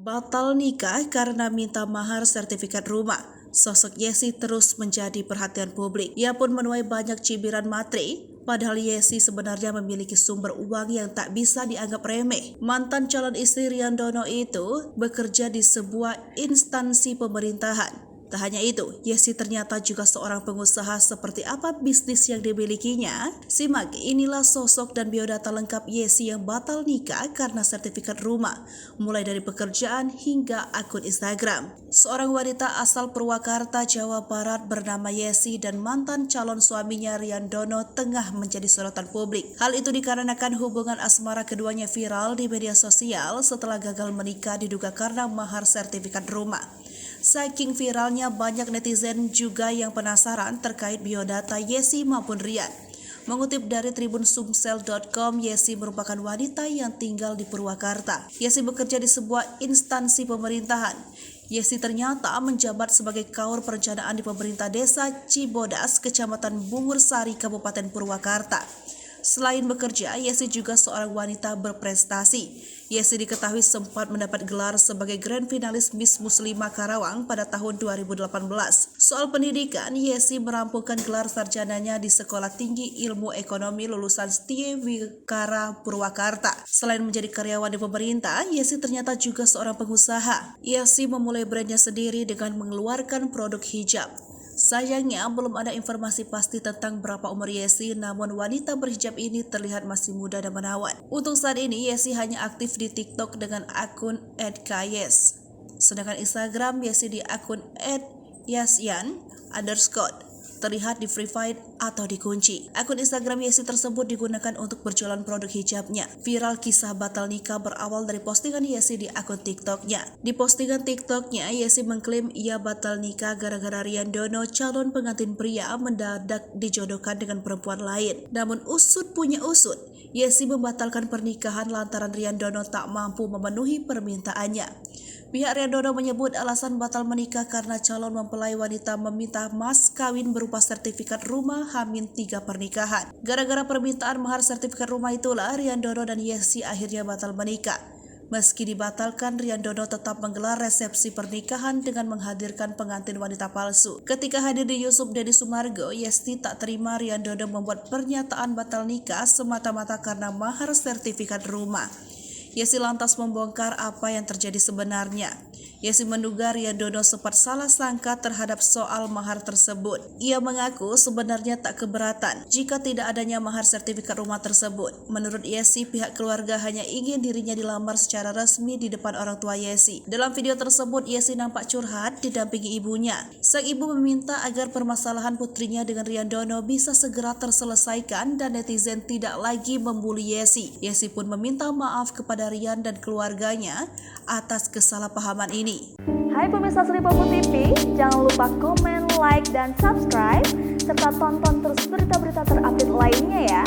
Batal nikah karena minta mahar sertifikat rumah. Sosok Yesi terus menjadi perhatian publik. Ia pun menuai banyak cibiran materi. Padahal Yesi sebenarnya memiliki sumber uang yang tak bisa dianggap remeh. Mantan calon istri Ryan Dono itu bekerja di sebuah instansi pemerintahan. Tak hanya itu, Yesi ternyata juga seorang pengusaha. Seperti apa bisnis yang dimilikinya? Simak, inilah sosok dan biodata lengkap Yesi yang batal nikah karena sertifikat rumah, mulai dari pekerjaan hingga akun Instagram. Seorang wanita asal Purwakarta, Jawa Barat bernama Yesi dan mantan calon suaminya Ryan Dono tengah menjadi sorotan publik. Hal itu dikarenakan hubungan asmara keduanya viral di media sosial setelah gagal menikah diduga karena mahar sertifikat rumah. Saking viralnya, banyak netizen juga yang penasaran terkait biodata Yesi maupun Ryan. Mengutip dari tribun-sumsel.com, Yesi merupakan wanita yang tinggal di Purwakarta. Yesi bekerja di sebuah instansi pemerintahan. Yesi ternyata menjabat sebagai Kaur Perencanaan di pemerintah desa Cibodas, Kecamatan Bungursari, Kabupaten Purwakarta. Selain bekerja, Yesi juga seorang wanita berprestasi. Yesi diketahui sempat mendapat gelar sebagai Grand Finalis Miss Muslimah Karawang pada tahun 2018. Soal pendidikan, Yesi merampungkan gelar sarjananya di Sekolah Tinggi Ilmu Ekonomi lulusan Setia Wikara Purwakarta. Selain menjadi karyawan di pemerintah, Yesi ternyata juga seorang pengusaha. Yesi memulai brandnya sendiri dengan mengeluarkan produk hijab. Sayangnya belum ada informasi pasti tentang berapa umur Yesi, namun wanita berhijab ini terlihat masih muda dan menawan. Untuk saat ini, Yesi hanya aktif di TikTok dengan akun @kyes. Sedangkan Instagram Yesi di akun @yasyan_. Terlihat di verified atau dikunci. Akun Instagram Yesi tersebut digunakan untuk berjualan produk hijabnya. Viral kisah batal nikah berawal dari postingan Yesi di akun TikToknya. Di postingan TikToknya, Yesi mengklaim ia batal nikah gara-gara Ryan Dono, calon pengantin pria, mendadak dijodohkan dengan perempuan lain. Namun usut punya usut, Yesi membatalkan pernikahan lantaran Ryan Dono tak mampu memenuhi permintaannya. Pihak Ryan Dono menyebut alasan batal menikah karena calon mempelai wanita meminta mas kawin berupa sertifikat rumah H-3 pernikahan. Gara-gara permintaan mahar sertifikat rumah itulah Ryan Dono dan Yesi akhirnya batal menikah. Meski dibatalkan, Ryan Dono tetap menggelar resepsi pernikahan dengan menghadirkan pengantin wanita palsu. Ketika hadir di YouTube Deddy Sumargo, Yesi tak terima Ryan Dono membuat pernyataan batal nikah semata-mata karena mahar sertifikat rumah. Yesi lantas membongkar apa yang terjadi sebenarnya. Yesi menduga Ryan Dono sempat salah sangka terhadap soal mahar tersebut. Ia mengaku sebenarnya tak keberatan jika tidak adanya mahar sertifikat rumah tersebut. Menurut Yesi, pihak keluarga hanya ingin dirinya dilamar secara resmi di depan orang tua Yesi. Dalam video tersebut, Yesi nampak curhat didampingi ibunya. Sang ibu meminta agar permasalahan putrinya dengan Ryan Dono bisa segera terselesaikan dan netizen tidak lagi membuli Yesi. Yesi pun meminta maaf kepada Ryan dan keluarganya atas kesalahpahaman ini. Hai pemirsa Sri Popo TV, jangan lupa komen, like, dan subscribe, serta tonton terus berita-berita terupdate lainnya ya.